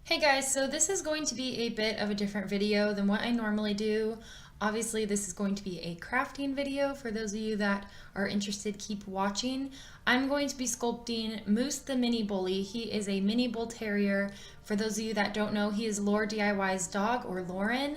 Hey guys, so this is going to be a bit of a different video than what I normally do. Obviously, this is going to be a crafting video. For those of you that are interested, keep watching. I'm going to be sculpting Moose the Mini Bully. He is a mini bull terrier. For those of you that don't know, he is LaurDIY's dog, or Lauren,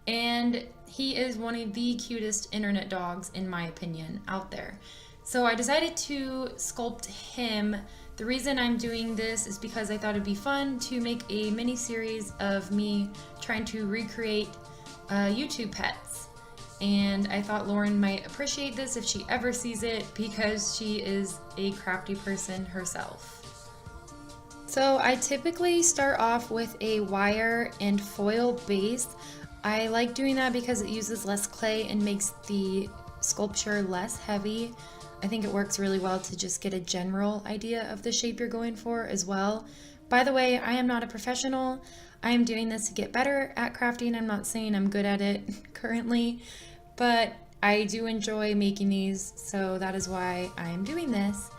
and he is one of the cutest internet dogs, in my opinion, out there. So I decided to sculpt him. The reason I'm doing this is because I thought it'd be fun to make a mini series of me trying to recreate YouTube pets. And I thought Lauren might appreciate this if she ever sees it because she is a crafty person herself. So I typically start off with a wire and foil base. I like doing that because it uses less clay and makes the sculpture less heavy. I think it works really well to just get a general idea of the shape you're going for as well. By the way, I am not a professional. I am doing this to get better at crafting. I'm not saying I'm good at it currently, but I do enjoy making these, so that is why I'm doing this.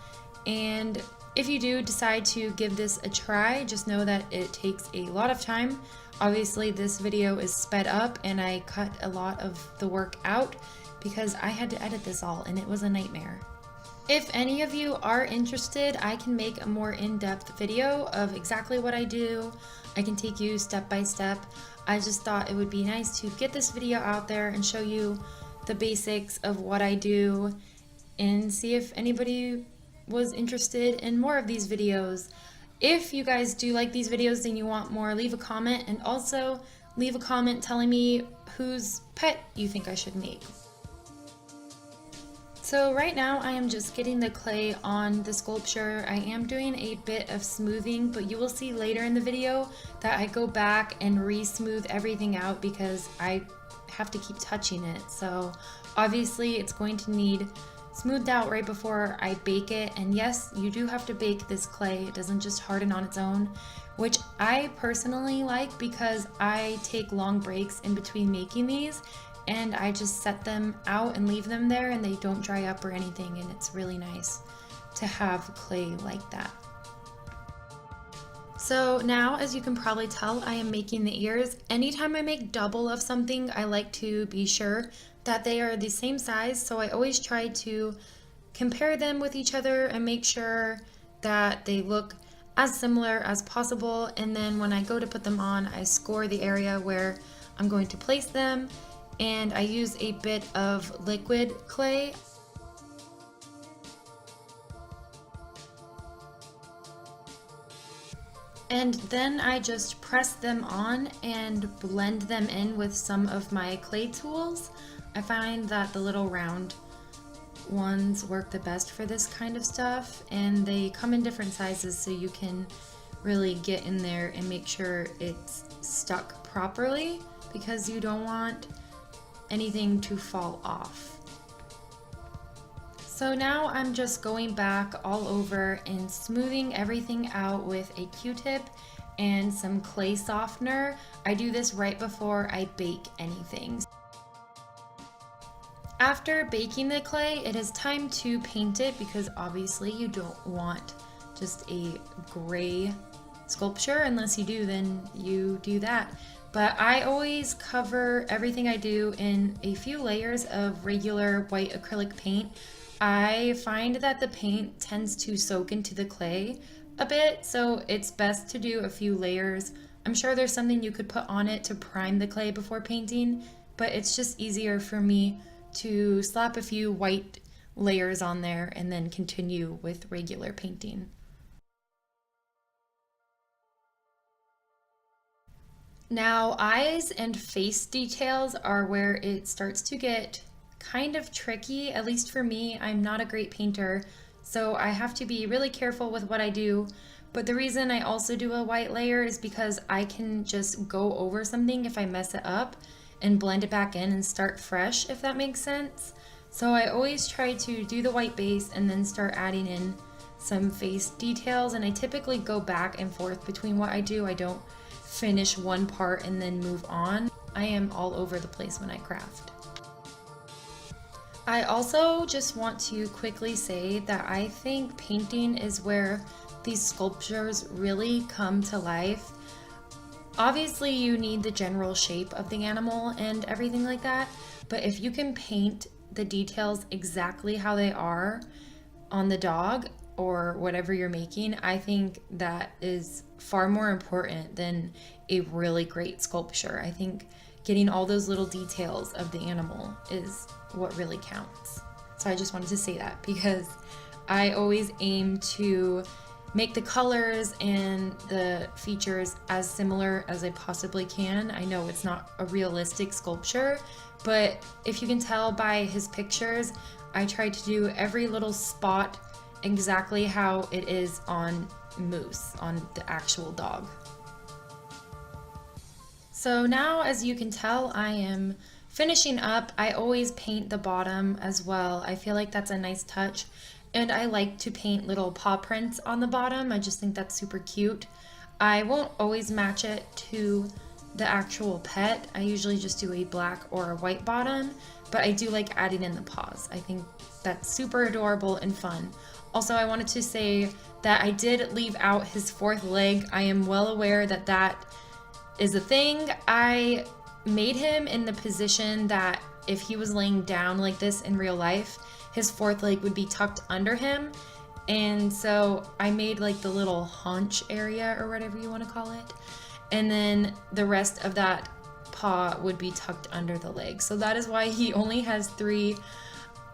And if you do decide to give this a try, just know that it takes a lot of time. Obviously, this video is sped up and I cut a lot of the work out because I had to edit this all and it was a nightmare. If any of you are interested, I can make a more in-depth video of exactly what I do. I can take you step by step. I just thought it would be nice to get this video out there and show you the basics of what I do and see if anybody was interested in more of these videos. If you guys do like these videos and you want more, leave a comment, and also leave a comment telling me whose pet you think I should make. So right now I am just getting the clay on the sculpture. I am doing a bit of smoothing, but you will see later in the video that I go back and re-smooth everything out because I have to keep touching it. So obviously it's going to need smoothed out right before I bake it. And yes, you do have to bake this clay. It doesn't just harden on its own, which I personally like because I take long breaks in between making these and I just set them out and leave them there and they don't dry up or anything, and it's really nice to have clay like that. So now, as you can probably tell, I am making the ears. Anytime I make double of something, I like to be sure that they are the same size, so I always try to compare them with each other and make sure that they look as similar as possible. And then when I go to put them on, I score the area where I'm going to place them, and I use a bit of liquid clay. And then I just press them on and blend them in with some of my clay tools. I find that the little round ones work the best for this kind of stuff, and they come in different sizes so you can really get in there and make sure it's stuck properly because you don't want anything to fall off. So now I'm just going back all over and smoothing everything out with a Q-tip and some clay softener. I do this right before I bake anything. After baking the clay, it is time to paint it because obviously you don't want just a gray sculpture. Unless you do, then you do that. But I always cover everything I do in a few layers of regular white acrylic paint. I find that the paint tends to soak into the clay a bit, so it's best to do a few layers. I'm sure there's something you could put on it to prime the clay before painting, but it's just easier for me to slap a few white layers on there and then continue with regular painting. Now, eyes and face details are where it starts to get kind of tricky, at least for me. I'm not a great painter, so I have to be really careful with what I do. But the reason I also do a white layer is because I can just go over something if I mess it up and blend it back in and start fresh, if that makes sense. So I always try to do the white base and then start adding in some face details, and I typically go back and forth between what I do. I don't finish one part and then move on. I am all over the place when I craft. I also just want to quickly say that I think painting is where these sculptures really come to life. Obviously, you need the general shape of the animal and everything like that, but if you can paint the details exactly how they are on the dog or whatever you're making, I think that is far more important than a really great sculpture. I think getting all those little details of the animal is what really counts. So I just wanted to say that because I always aim to make the colors and the features as similar as I possibly can. I know it's not a realistic sculpture, but if you can tell by his pictures, I try to do every little spot exactly how it is on Moose, on the actual dog. So now, as you can tell, I am finishing up. I always paint the bottom as well. I feel like that's a nice touch. And I like to paint little paw prints on the bottom. I just think that's super cute. I won't always match it to the actual pet. I usually just do a black or a white bottom, but I do like adding in the paws. I think that's super adorable and fun. Also, I wanted to say that I did leave out his fourth leg. I am well aware that that is a thing. I made him in the position that if he was laying down like this in real life, his fourth leg would be tucked under him. And so I made like the little haunch area or whatever you want to call it. And then the rest of that paw would be tucked under the leg. So that is why he only has 3.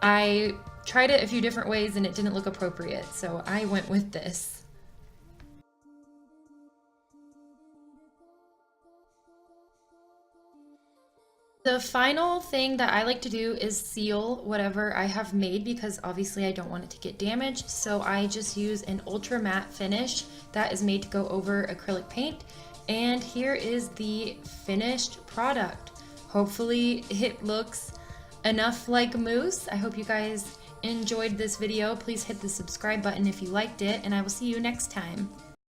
I tried it a few different ways and it didn't look appropriate. So I went with this. The final thing that I like to do is seal whatever I have made because obviously I don't want it to get damaged. So I just use an ultra matte finish that is made to go over acrylic paint. And here is the finished product. Hopefully it looks enough like Moose. I hope you guys enjoyed this video. Please hit the subscribe button if you liked it, and I will see you next time.